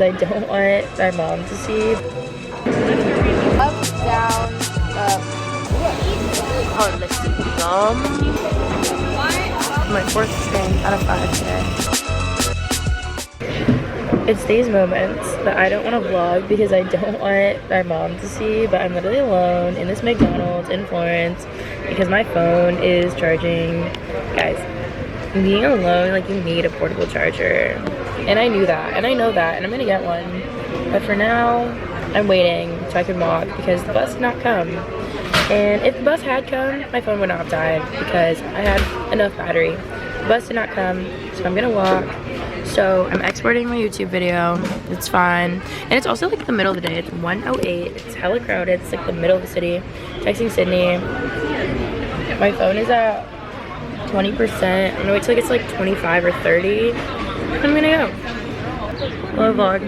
I don't want my mom to see. Up, down, up. Oh, let's see. My 4th string out of 5 today. It's these moments that I don't want to vlog because I don't want my mom to see, but I'm literally alone in this McDonald's in Florence because my phone is charging. Guys, being alone, like, you need a portable charger. And I knew that, and I know that, and I'm gonna get one. But for now, I'm waiting so I can walk because the bus did not come. And if the bus had come, my phone would not have died because I had enough battery. The bus did not come, so I'm gonna walk. So I'm exporting my YouTube video. It's fine. And it's also like the middle of the day. It's 1:08. It's hella crowded. It's like the middle of the city. Texting Sydney. My phone is at 20%. I'm gonna wait till it gets like 25 or 30. I'm gonna go. Hello vlog.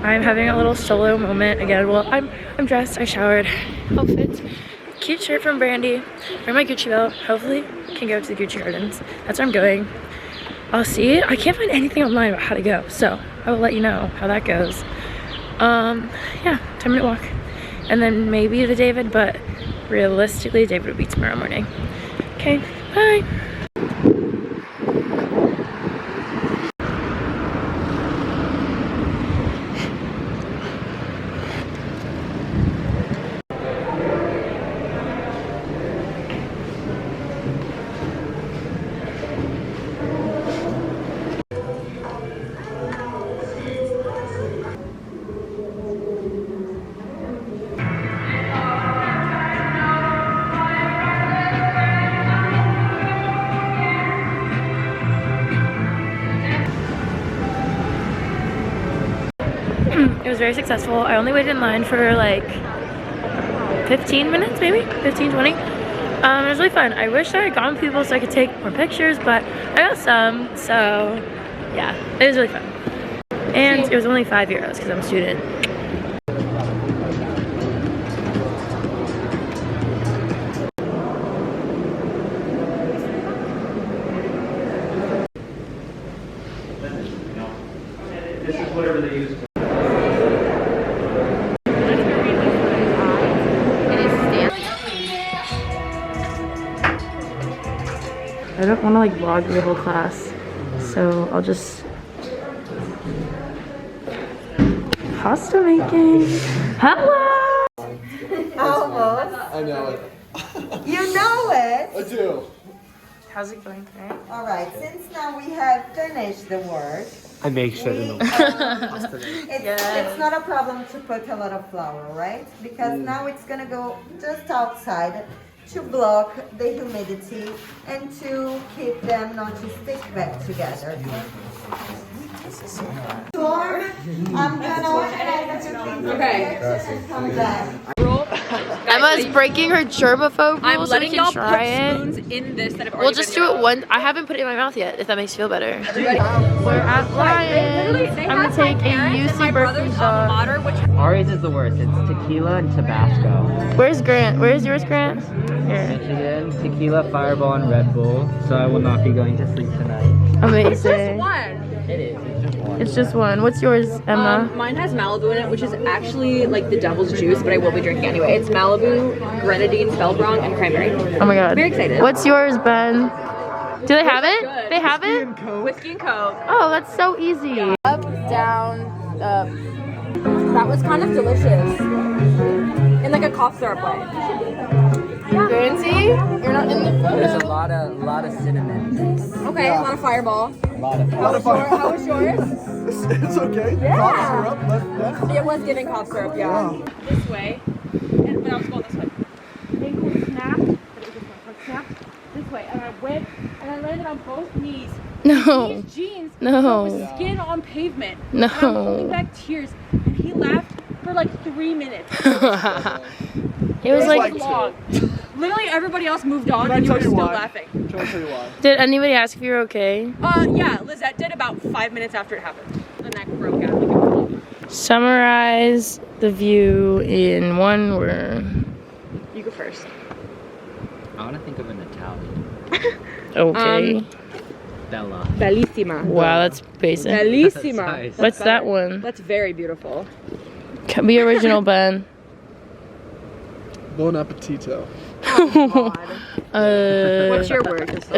I'm having a little solo moment again. Well, I'm dressed, I showered. Outfit. Cute shirt from Brandy. Wear my Gucci belt. Hopefully can go to the Gucci Gardens. That's where I'm going. I'll see. I can't find anything online about how to go, so I will let you know how that goes. Yeah, 10-minute walk. And then maybe to David, but realistically David will be tomorrow morning. Okay, bye. It was very successful. I only waited in line for like 15 minutes, maybe 15, 20. It was really fun. I wish I had gone with people so I could take more pictures, but I got some, so yeah, it was really fun. And it was only €5 because I'm a student. This is whatever they use. I don't want to like vlog the whole class, so I'll just pasta making. Hello. Almost. I know it. You know it. I do. How's it going today? All right. Since now we have finished the work, I make sure to know. it's not a problem to put a lot of flour, right? Because now it's gonna go just outside to block the humidity and to keep them not to stick back together. Storm, I'm gonna organize a few things and come back. Emma's breaking her germaphobe rule. I'm letting y'all try put it. spoons in this that have already We'll just do it once. I haven't put it in my mouth yet, if that makes you feel better. We're at Lions. I'm gonna take a UC birthday shot. Ari's is the worst. It's tequila and Tabasco. Where's Grant? Where's yours, Grant? Here. Michigan, tequila, Fireball, and Red Bull. So I will not be going to sleep tonight. Amazing. It is. It's just one. It's just one. What's yours, Emma? Mine has Malibu in it, which is actually like the devil's juice, but I will be drinking anyway. It's Malibu, grenadine, Spellbrong, and cranberry. Oh my god. Very excited. What's yours, Ben? Do they have it? Good. They have it? Whiskey and Coke. Oh, that's so easy. Up, down, up. That was kind of delicious. In like a cough syrup way. Guernsey? You're not in the photo. There's a lot of cinnamon. Okay, a lot of Fireball. A lot of How was yours? It's okay. Yeah. Cough syrup, but yeah. It was giving cough syrup, yeah. Wow. This way, and when I was going this way. Then cool snap, but it was this one. Like snap this way, and I went, and I landed on both knees. No. These jeans No. with skin on pavement. No. And I'm holding back tears, and he laughed for like 3 minutes. It was like, long. Literally everybody else moved on, Can I and you tell were you still why? laughing. Can I tell you why? did anybody ask if you were okay? Yeah, Lisette did about 5 minutes after it happened. The neck broke out. Like it was Summarize the view in one word. You go first. I want to think of an Italian. Okay. Bella. Bellissima. Wow, that's basic. Bellissima. Nice. What's that one? That's very beautiful. Can be original, Ben. Bon appetito. What's your word? That's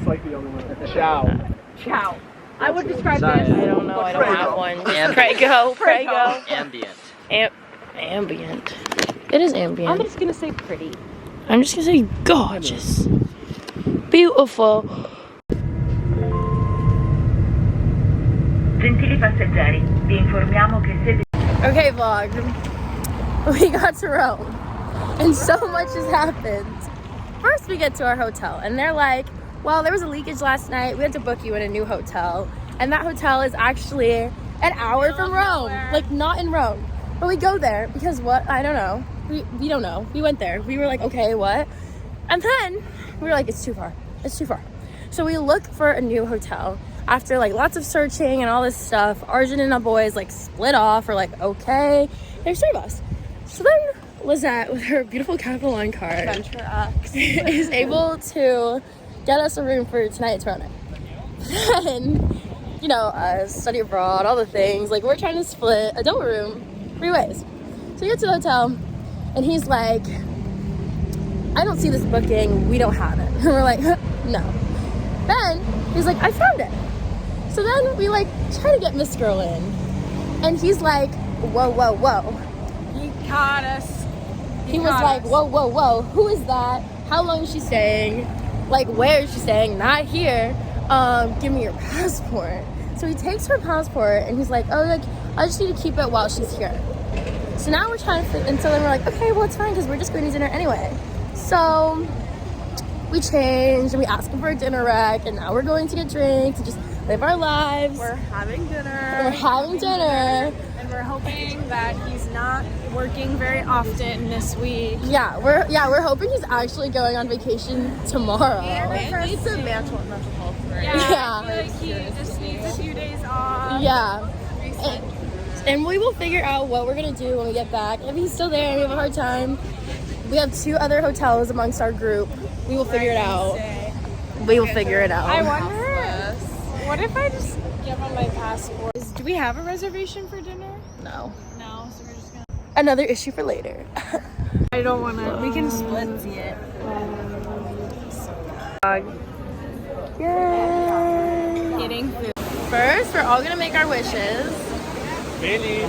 like the only one. Ciao. Chow. I would describe Sorry. this. I don't know. I don't have one. Prego. Prego. Ambient. Ambient. It is ambient. I'm just gonna say pretty. I'm just gonna say gorgeous. Beautiful. Gentili passeggeri, vi informiamo che siete... Okay, vlog. We got to Rome, and so much has happened. First, we get to our hotel, and they're like, well, there was a leakage last night. We had to book you in a new hotel, and that hotel is actually an hour from Rome. Like, not in Rome. But we go there because what? I don't know. We don't know. We went there. We were like, okay, what? And then we were like, it's too far. It's too far. So we look for a new hotel. After like lots of searching and all this stuff, Arjun and the boys like split off. We're like, okay, there's 3 of us. So then Lisette, with her beautiful Capital One card, is able to get us a room for tonight at Verona I. Then, you know, study abroad, all the things. Like, we're trying to split a double room 3 ways. So we get to the hotel, and he's like, I don't see this booking. We don't have it. And we're like, no. Then he's like, I found it. So then we like try to get Miss Girl in, and he's like, whoa, whoa, whoa. He caught us. He was like, whoa, whoa, whoa. Who is that? How long is she staying? Like, where is she staying? Not here. Give me your passport. So he takes her passport, and he's like, oh, like, I just need to keep it while she's here. So now we're trying to, and so then we're like, okay, well, it's fine, because we're just going to dinner anyway. So we changed, and we asked him for a dinner rec, and now we're going to get drinks and just live our lives. We're having dinner. And we're having dinner. And we're hoping that he's not working very often this week. Yeah, we're hoping he's actually going on vacation tomorrow. He needs a mental health break. Yeah. I feel like he just needs a few days off. Yeah. And we will figure out what we're gonna do when we get back. If he's still there and we have a hard time, we have 2 other hotels amongst our group. We will figure it out. We will figure it out. I wonder, what if I just give him my passport? Do we have a reservation for dinner? No. No, so we're just gonna... Another issue for later. I don't wanna, we can split and see it. Yay! Eating food. First, we're all gonna make our wishes. Manny.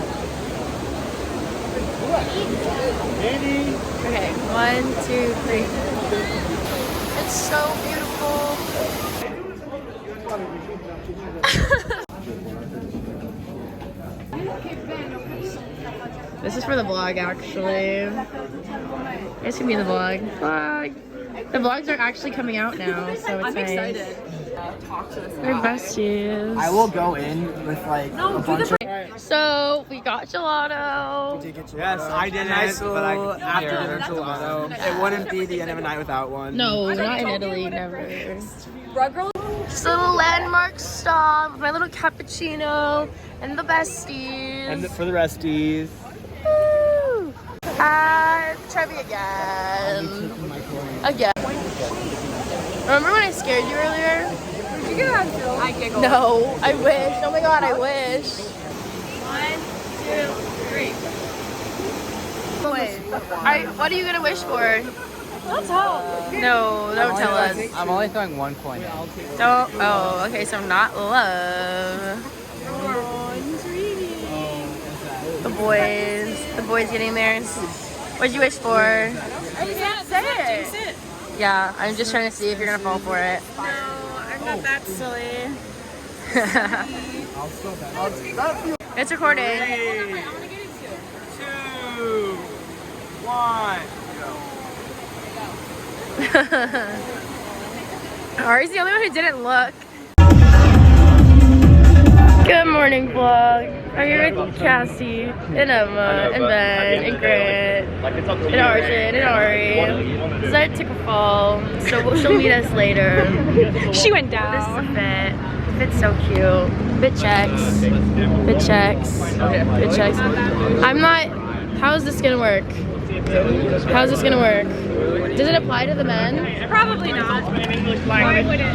Manny. Okay, 1, 2, 3. It's so beautiful. This is for the vlog, actually. It's gonna be the vlog. The vlogs are actually coming out now, so it's nice. Excited. We're besties. I will go in with like a bunch of... So we got gelato. Yes, I did nice but after dinner gelato. It wouldn't be the end of a night without one. No, not in Italy, never. Just a little landmark stop with my little cappuccino and the besties. And for the resties. Woo! At Trevi again. Again. Remember when I scared you earlier? Did you get on film? I giggled. No, I wish. Oh my god, I wish. 1, 2, 3. What are you gonna wish for? Don't tell. No, don't tell us. I'm only throwing 1 coin. Don't. Oh, okay, so not love. The boys getting theirs. What'd you wish for? I can't say it. Yeah, I'm just trying to see if you're gonna fall for it. No, I'm not that silly. It's recording. 2, 1. Ari's the only one who didn't look. Good morning, vlog. I'm here with Cassie and Emma and Ben and Grant and Arjun and Ari. Lisette took a fall, so she'll meet us later. She went This down. is a fit. Fit's so cute. Fit checks. Fit checks. Fit checks. I'm not. How is this gonna work? How's this gonna work? Does it apply to the men? Probably not. Why would it?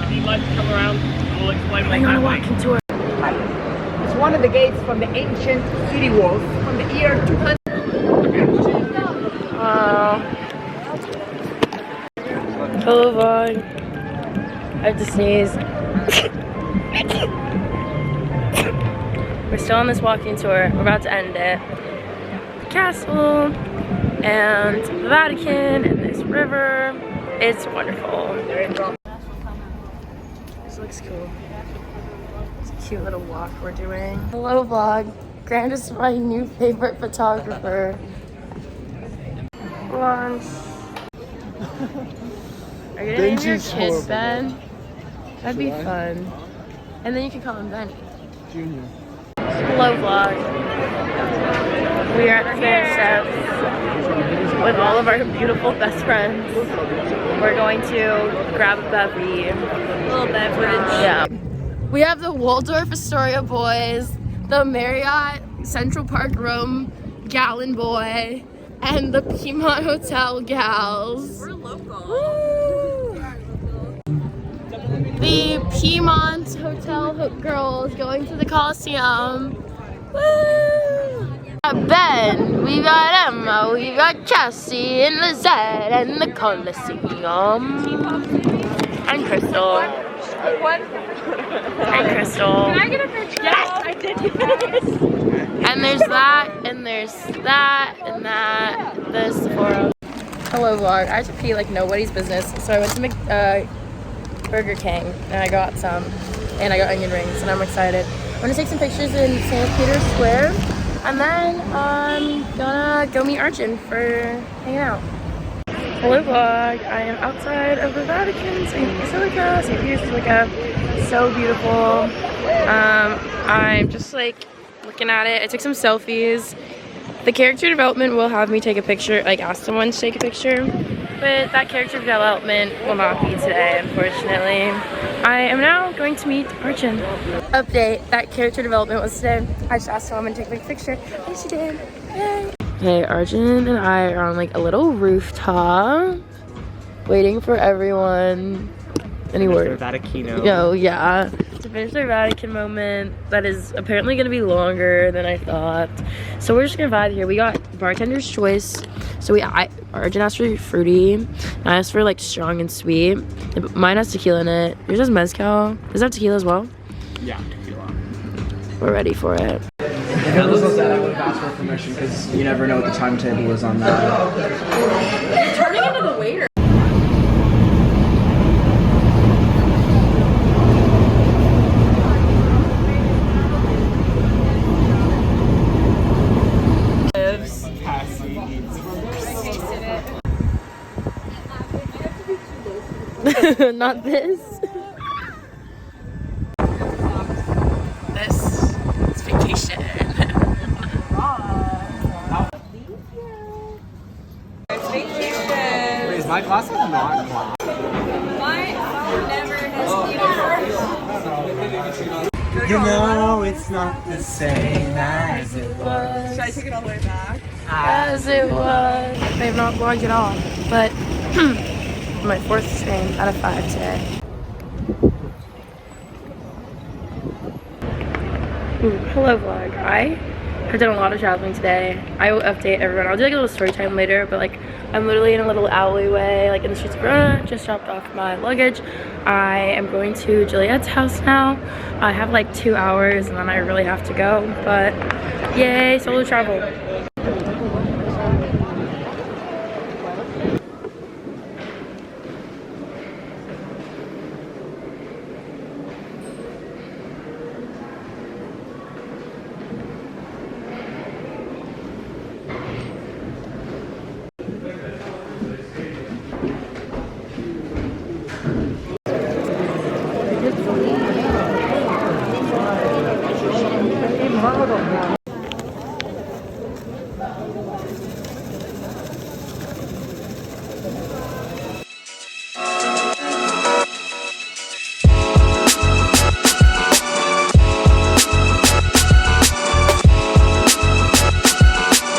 I'm gonna walk into it. It's one of the gates from the ancient city walls from the year 200. Hello vlog. I have to sneeze. We're still on this walking tour. We're about to end it. The castle and the Vatican and this river. It's wonderful. This looks cool. It's a cute little walk we're doing. Hello vlog. Grant is my new favorite photographer. Lunch. Are you gonna name your kid Ben? That'd be fun. And then you can call him Benny. Junior. Hello vlog. We are at the chefs with all of our beautiful best friends. We're going to grab a bevy. A little beverage. Yeah. We have the Waldorf Astoria boys, the Marriott Central Park Rome Gallon boy, and the Piedmont Hotel gals. We're local. Woo! The Piedmont Hotel girls going to the Coliseum. Woo! Ben, we got Emma, we got Chelsea and Lisette and the Coliseum. And Crystal. And Crystal. Can I get a picture? Yes, I did. And there's that, and there's that, and that. The Sephora. Hello vlog. I had to pee like nobody's business, so I went to Burger King and I got some, and I got onion rings, and I'm excited. I'm gonna take some pictures in St. Peter's Square, and then I'm gonna go meet Arjun for hanging out. Hello vlog. I am outside of the Vatican, St. Peter's Basilica. So beautiful. I'm just like looking at it. I took some selfies. The character development will have me take a picture, like ask someone to take a picture, but that character development will not be today, unfortunately. I am now going to meet Arjun. Update, that character development was today. I just asked someone to take a picture, and she did. Yay! Hey, Arjun and I are on like a little rooftop, waiting for everyone. Any word? Vaticano. Yo, yeah. To finish their Vatican moment that is apparently going to be longer than I thought. So we're just going to vibe here. We got bartender's choice. So Arjun asked for fruity, and I asked for like strong and sweet. Mine has tequila in it. Yours has mezcal. Does it have tequila as well? Yeah, tequila. We're ready for it. If it was that, I would have asked for permission because you never know what the timetable is on that. You're turning into the waiter. Not this. This is vacation. Wait, is my glass not glass? You know it's not the same as it was. Should I take it all the way back? As it was. I have not vlogged at all, but my 4th stream out of 5 today. Ooh, hello vlog. I have done a lot of traveling today. I will update everyone. I'll do like a little story time later, but like I'm literally in a little alleyway, like in the streets of Verona. Just dropped off my luggage. I am going to Juliet's house now. I have like 2 hours and then I really have to go, but yay, solo travel.